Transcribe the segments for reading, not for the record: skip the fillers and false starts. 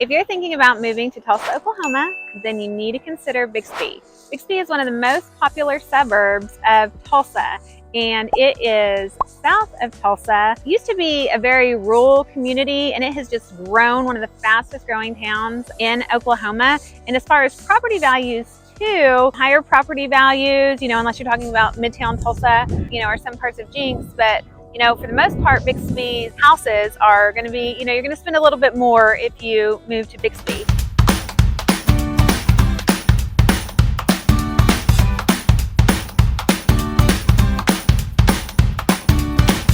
If you're thinking about moving to Tulsa, Oklahoma, then you need to consider Bixby. Bixby is one of the most popular suburbs of Tulsa, and it is south of Tulsa. It used to be a very rural community, and it has just grown, one of the fastest growing towns in Oklahoma. And as far as property values too, higher property values, unless you're talking about Midtown Tulsa, or some parts of Jinx, but for the most part, Bixby's houses are going to be, you're going to spend a little bit more if you move to Bixby.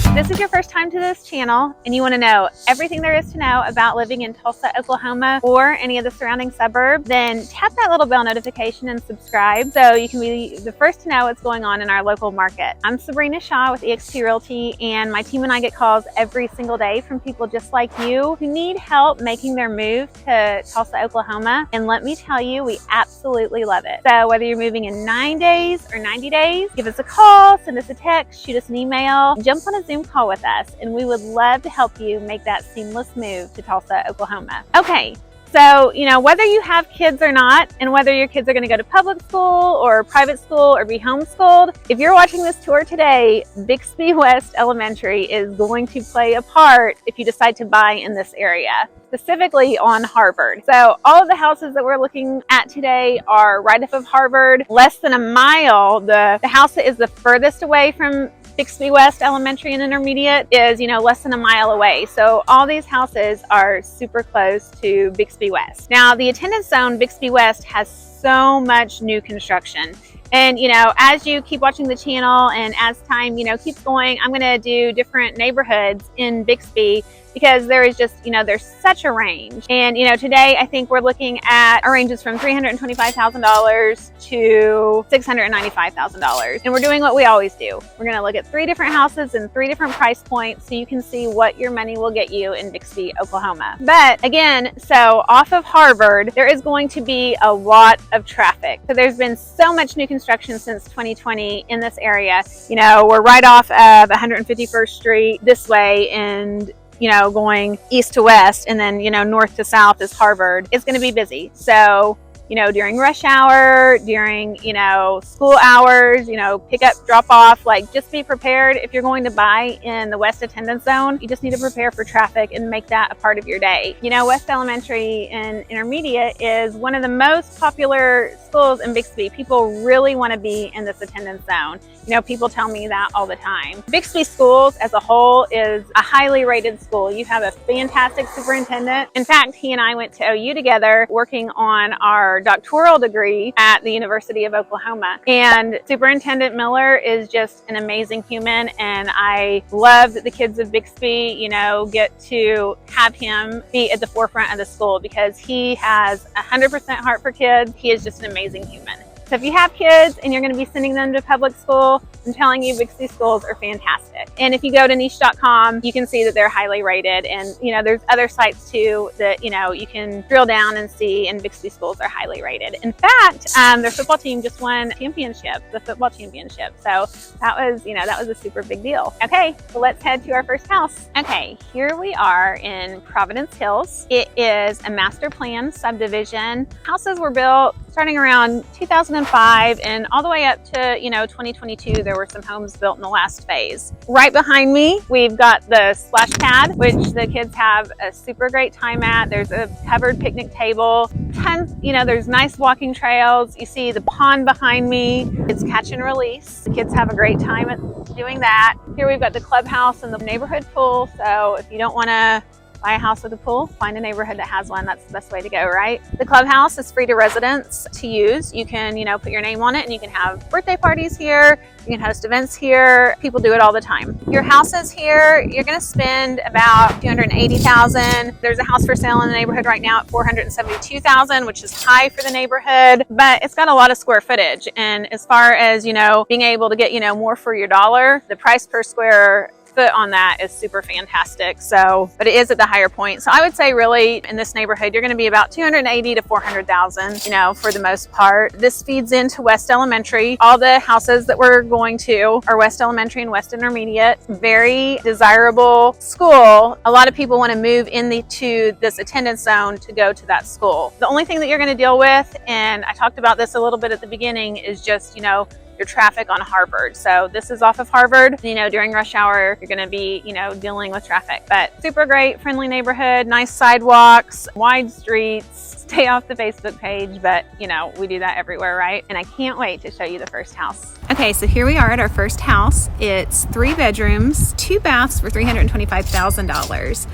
If this is your first time to this channel and you want to know everything there is to know about living in Tulsa, Oklahoma, or any of the surrounding suburbs, then tap that little bell notification and subscribe so you can be the first to know what's going on in our local market. I'm Sabrina Shaw with eXp Realty, and my team and I get calls every single day from people just like you who need help making their move to Tulsa, Oklahoma. And let me tell you, we absolutely love it. So whether you're moving in 9 days or 90 days, give us a call, send us a text, shoot us an email, jump on a Zoom call with us, and we would love to help you make that seamless move to Tulsa, Oklahoma. Okay, so whether you have kids or not, and whether your kids are going to go to public school or private school or be homeschooled, if you're watching this tour today, Bixby West Elementary is going to play a part if you decide to buy in this area, specifically on Harvard. So all of the houses that we're looking at today are right off of Harvard, less than a mile. The house that is the furthest away from Bixby West Elementary and Intermediate is, less than a mile away. So all these houses are super close to Bixby West. Now, the attendance zone, Bixby West, has so much new construction. And, as you keep watching the channel and as time, keeps going, I'm going to do different neighborhoods in Bixby because there is just, there's such a range. And, today I think we're looking at ranges from $325,000 to $695,000. And we're doing what we always do. We're going to look at 3 different houses and 3 different price points so you can see what your money will get you in Bixby, Oklahoma. But again, so off of Harvard, there is going to be a lot of traffic. So there's been so much new construction since 2020 in this area. We're right off of 151st Street this way, and going east to west, and then, north to south is Harvard. It's going to be busy. So, during rush hour, during, school hours, pick up, drop off, just be prepared. If you're going to buy in the West attendance zone, you just need to prepare for traffic and make that a part of your day. West Elementary and Intermediate is one of the most popular schools in Bixby. People really want to be in this attendance zone. People tell me that all the time. Bixby Schools as a whole is a highly rated school. You have a fantastic superintendent. In fact, he and I went to OU together working on our doctoral degree at the University of Oklahoma. And Superintendent Miller is just an amazing human, and I love that the kids of Bixby, get to have him be at the forefront of the school because he has 100% heart for kids. He is just an amazing human. So if you have kids and you're going to be sending them to public school, I'm telling you, Bixby schools are fantastic. And if you go to niche.com, you can see that they're highly rated. And, there's other sites too that, you can drill down and see, and Bixby schools are highly rated. In fact, their football team just won the football championship. So that was a super big deal. Okay, so let's head to our first house. Okay, here we are in Providence Hills. It is a master plan subdivision. Houses were built starting around 2005 and all the way up to, 2022, there were some homes built in the last phase. Right behind me, we've got the splash pad, which the kids have a super great time at. There's a covered picnic table, tons, there's nice walking trails. You see the pond behind me. It's catch and release. The kids have a great time at doing that. Here we've got the clubhouse and the neighborhood pool. So if you don't want to buy a house with a pool, find a neighborhood that has one. That's the best way to go, right? The clubhouse is free to residents to use. You can, put your name on it, and you can have birthday parties here. You can host events here. People do it all the time. Your houses here, you're going to spend about $280,000. There's a house for sale in the neighborhood right now at $472,000, which is high for the neighborhood, but it's got a lot of square footage. And as far as, being able to get, more for your dollar, the price per square foot on that is super fantastic. So, but it is at the higher point. So I would say really in this neighborhood, you're going to be about 280 to 400,000, you know, for the most part. This feeds into West Elementary. All the houses that we're going to are West Elementary and West Intermediate. Very desirable school. A lot of people want to move into this attendance zone to go to that school. The only thing that you're going to deal with, and I talked about this a little bit at the beginning, is just, you know, your traffic on Harvard. So this is off of Harvard. You know, during rush hour, you're going to be, you know, dealing with traffic, but super great, friendly neighborhood, nice sidewalks, wide streets. Stay off the Facebook page, but you know, we do that everywhere, right? And I can't wait to show you the first house. Okay, so here we are at our first house. It's 3 bedrooms, 2 baths for $325,000.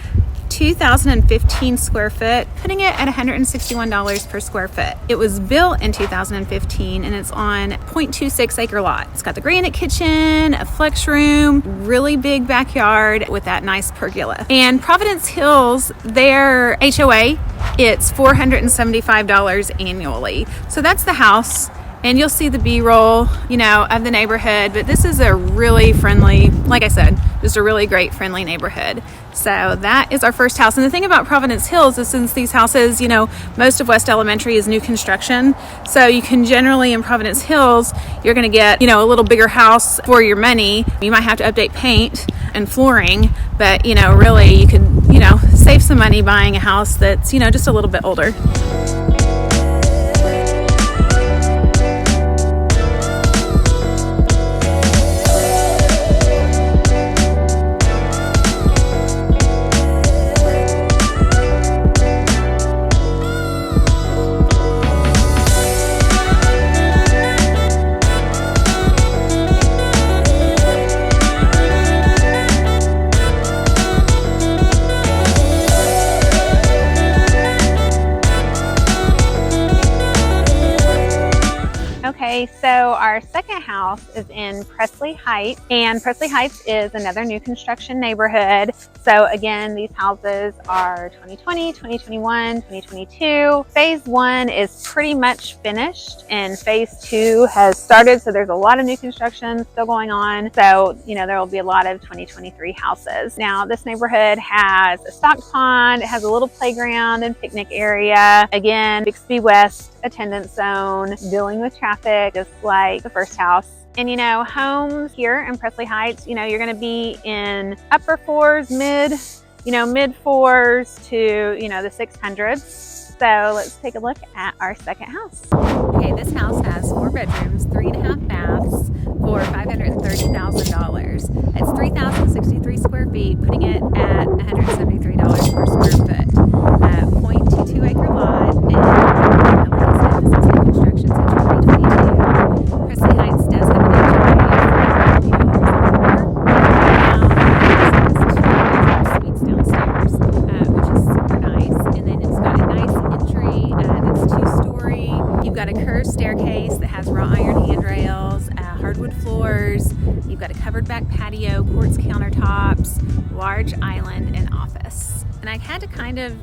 2015 square foot, putting it at $161 per square foot. It was built in 2015 and it's on 0.26 acre lot. It's got the granite kitchen, a flex room, really big backyard with that nice pergola. And Providence Hills, their HOA, it's $475 annually. So that's the house. And you'll see the B-roll, you know, of the neighborhood. But this is a really friendly, like I said, just a really great friendly neighborhood. So that is our first house. And the thing about Providence Hills is since these houses, you know, most of West Elementary is new construction. So you can generally in Providence Hills, you're going to get, you know, a little bigger house for your money. You might have to update paint and flooring, but, you know, really you could, you know, save some money buying a house that's, you know, just a little bit older. Okay, so our second house is in Presley Heights, and Presley Heights is another new construction neighborhood. So again, these houses are 2020, 2021, 2022. Phase 1 is pretty much finished and phase 2 has started. So there's a lot of new construction still going on. So, you know, there will be a lot of 2023 houses. Now, this neighborhood has a stock pond, it has a little playground and picnic area. Again, Bixby West attendance zone, dealing with traffic just like the first house. And you know, homes here in Presley Heights, you know, you're going to be in upper 4s, mid 4s to, you know, the 600s. So let's take a look at our second house. Okay, this house has 4 bedrooms, 3.5 baths for $530,000. It's 3,063 square feet, putting it at $173 per square foot. 0.22 acre lot, and like I said, this is new construction since 2022. Presley Heights does have an suites downstairs, which is super nice. And then it's got a nice entry that's 2-story. You've got a curved staircase that has wrought iron handrails, hardwood floors. You've got a covered back patio, quartz countertops, large island, and office. And I had to kind of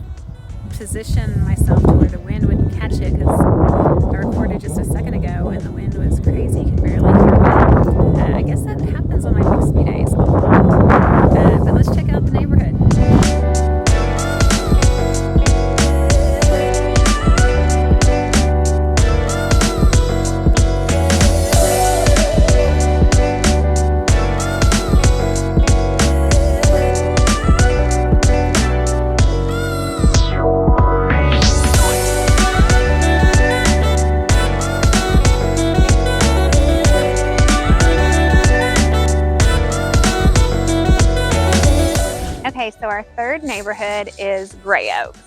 position myself to where the wind wouldn't catch it because I recorded just a second ago and the wind was crazy. You could barely hear me. I guess that happens on my Bixby days a lot. But let's check out the neighborhood. Okay, so our third neighborhood is Gray Oaks.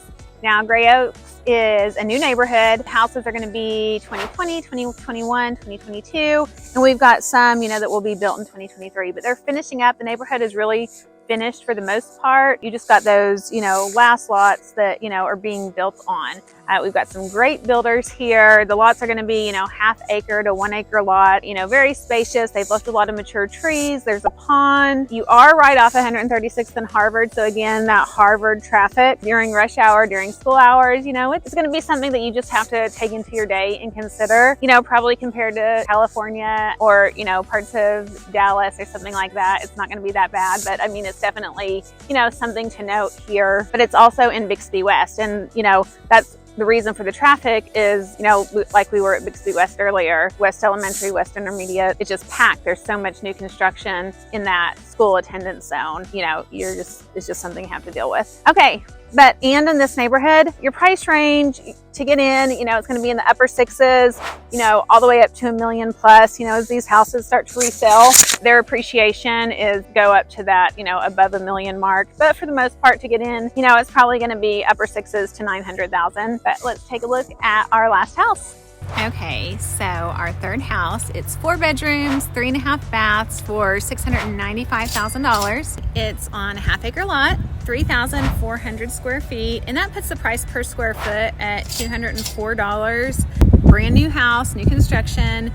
Now, Gray Oaks is a new neighborhood. Houses are going to be 2020, 2021, 2022, and we've got some, you know, that will be built in 2023, but they're finishing up. The neighborhood is really finished for the most part. You just got those, you know, last lots that, you know, are being built on. We've got some great builders here. The lots are going to be, you know, 1/2 acre to 1 acre lot, you know, very spacious. They've left a lot of mature trees. There's a pond. You are right off 136th and Harvard. So again, that Harvard traffic during rush hour, during school hours, you know, it's going to be something that you just have to take into your day and consider, you know, probably compared to California or, you know, parts of Dallas or something like that. It's not going to be that bad, but I mean, it's definitely, you know, something to note here. But it's also in Bixby West, and, you know, that's the reason for the traffic is, you know, like we were at Bixby West earlier, West Elementary, West Intermediate, it's just packed. There's so much new construction in that school attendance zone. You know, it's just something you have to deal with. Okay, and in this neighborhood, your price range to get in, you know, it's going to be in the upper sixes, you know, all the way up to $1 million plus. You know, as these houses start to resell, their appreciation is go up to that, you know, above $1 million mark. But for the most part, to get in, you know, it's probably going to be upper sixes to 900,000. But let's take a look at our last house. Okay, so our third house, it's 4 bedrooms, 3.5 baths for $695,000. It's on a 1/2 acre lot, 3,400 square feet, and that puts the price per square foot at $204. Brand new house, new construction,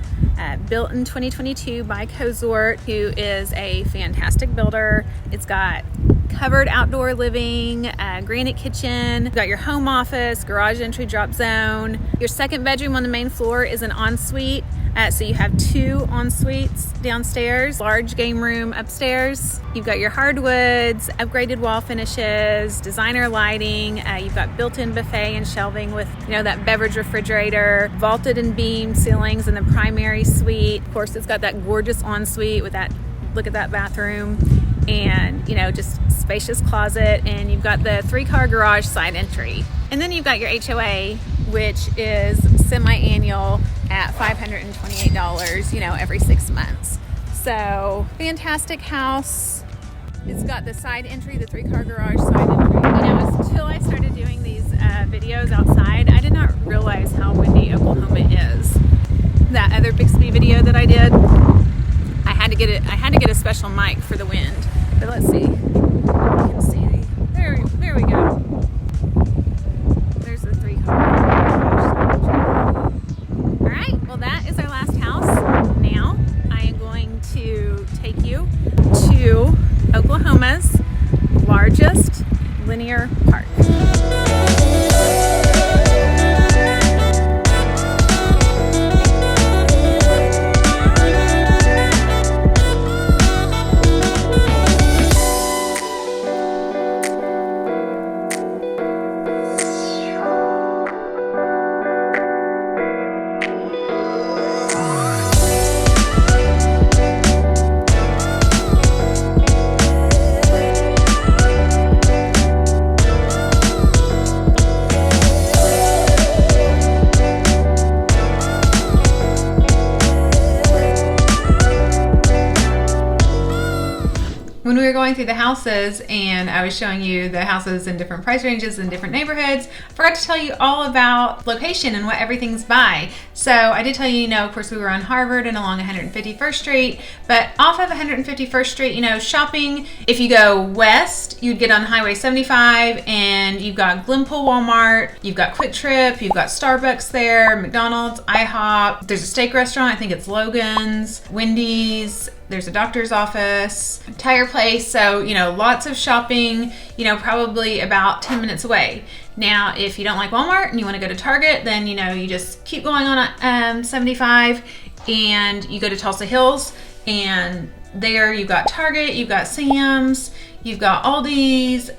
built in 2022 by Cozort, who is a fantastic builder. It's got covered outdoor living, granite kitchen. You've got your home office, garage entry drop zone. Your second bedroom on the main floor is an ensuite. So you have 2 en-suites downstairs, large game room upstairs. You've got your hardwoods, upgraded wall finishes, designer lighting. You've got built-in buffet and shelving with, you know, that beverage refrigerator, vaulted and beamed ceilings in the primary suite. Of course, it's got that gorgeous ensuite with that, look at that bathroom, and, you know, just spacious closet. And you've got the 3-car garage side entry. And then you've got your HOA, which is semi-annual at $528, you know, every 6 months. So fantastic house. It's got the side entry, the 3-car garage side entry. You know, until I started doing these videos outside, I did not realize how windy Oklahoma is. That other Bixby video that I did, I had to get a special mic for the wind. But let's see. You can see there we go. There's the 3-car. All right, well, that is our last house. Now I am going to take you to Oklahoma's largest linear park. When we were going through the houses and I was showing you the houses in different price ranges in different neighborhoods, I forgot to tell you all about location and what everything's by. So I did tell you, you know, of course we were on Harvard and along 151st Street, but off of 151st Street, you know, shopping, if you go west, you'd get on Highway 75 and you've got Glenpool Walmart, you've got Quick Trip, you've got Starbucks there, McDonald's, IHOP, there's a steak restaurant, I think it's Logan's, Wendy's, there's a doctor's office, tire place, so, you know, lots of shopping, you know, probably about 10 minutes away. Now, if you don't like Walmart and you want to go to Target, then, you know, you just keep going on 75 and you go to Tulsa Hills, and there you've got Target, you've got Sam's, you've got Aldi's,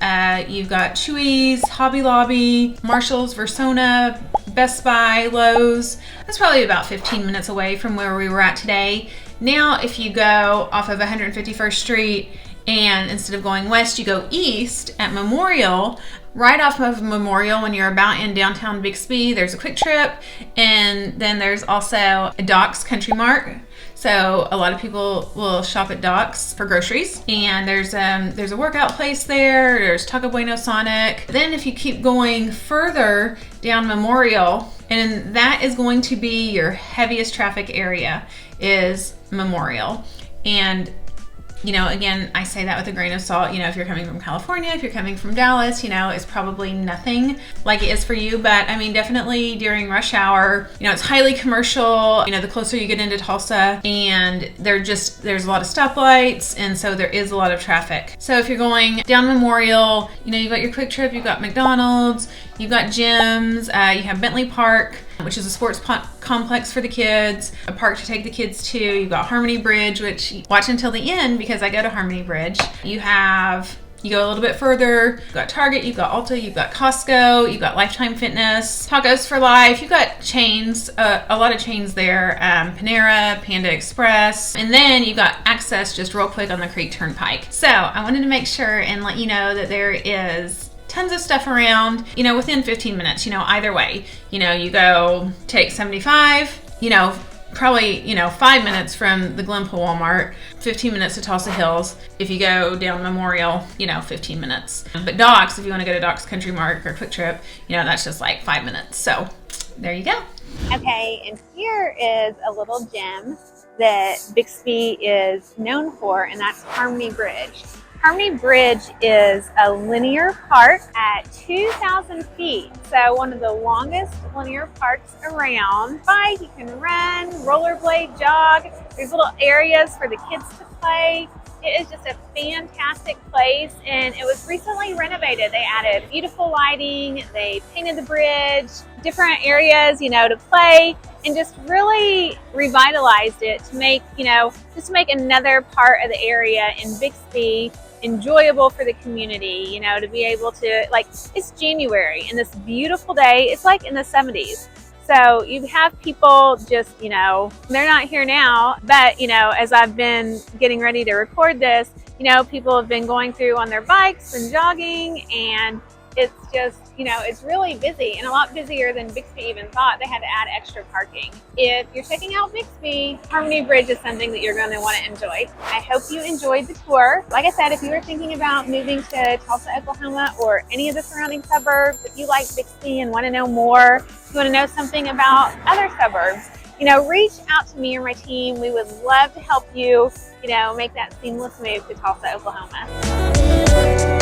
you've got Chewy's, Hobby Lobby, Marshall's, Versona, Best Buy, Lowe's. That's probably about 15 minutes away from where we were at today. Now, if you go off of 151st Street and instead of going west, you go east at Memorial, right off of Memorial when you're about in downtown Bixby, there's a Quick Trip, and then there's also a Doc's Country Mart. So a lot of people will shop at Doc's for groceries, and there's a workout place there, there's Taco Bueno Sonic. Then if you keep going further down Memorial, and that is going to be your heaviest traffic area, is Memorial. And You know, again, I say that with a grain of salt. You know, if you're coming from California, if you're coming from Dallas, you know, it's probably nothing like it is for you. But I mean, definitely during rush hour, you know, it's highly commercial, you know, the closer you get into Tulsa, and there's a lot of stoplights, and so there is a lot of traffic. So if you're going down Memorial, you know, you've got your Quick Trip, you've got McDonald's, you've got gyms, you have Bentley Park, which is a sports complex for the kids, a park to take the kids to. You've got Harmony Bridge, which watch until the end because I go to Harmony Bridge. You go a little bit further, you've got Target, you've got Ulta, you've got Costco, you've got Lifetime Fitness, Tacos for Life, you've got chains, a lot of chains there, Panera, Panda Express, and then you've got access just real quick on the Creek Turnpike. So I wanted to make sure and let you know that there is tons of stuff around, you know, within 15 minutes, you know, either way. You know, you go take 75, you know, probably, you know, 5 minutes from the Glenpool Walmart, 15 minutes to Tulsa Hills. If you go down Memorial, you know, 15 minutes. But Doc's, if you want to go to Doc's Country Mart or Quick Trip, you know, that's just like 5 minutes. So there you go. Okay, and here is a little gem that Bixby is known for, and that's Harmony Bridge. Harmony Bridge is a linear park at 2,000 feet. So one of the longest linear parks around. Bike, you can run, rollerblade, jog. There's little areas for the kids to play. It is just a fantastic place, and it was recently renovated. They added beautiful lighting, they painted the bridge, different areas, you know, to play, and just really revitalized it to make, you know, just to make another part of the area in Bixby enjoyable for the community, you know, to be able to, like, it's January and this beautiful day, it's like in the 70s. So you have people just, you know, they're not here now, but, you know, as I've been getting ready to record this, you know, people have been going through on their bikes and jogging, and it's just, you know, it's really busy and a lot busier than Bixby even thought. They had to add extra parking. If you're checking out Bixby, Harmony Bridge is something that you're going to want to enjoy. I hope you enjoyed the tour. Like I said, if you were thinking about moving to Tulsa, Oklahoma, or any of the surrounding suburbs, if you like Bixby and want to know more, if you want to know something about other suburbs, you know, reach out to me or my team. We would love to help you, you know, make that seamless move to Tulsa, Oklahoma.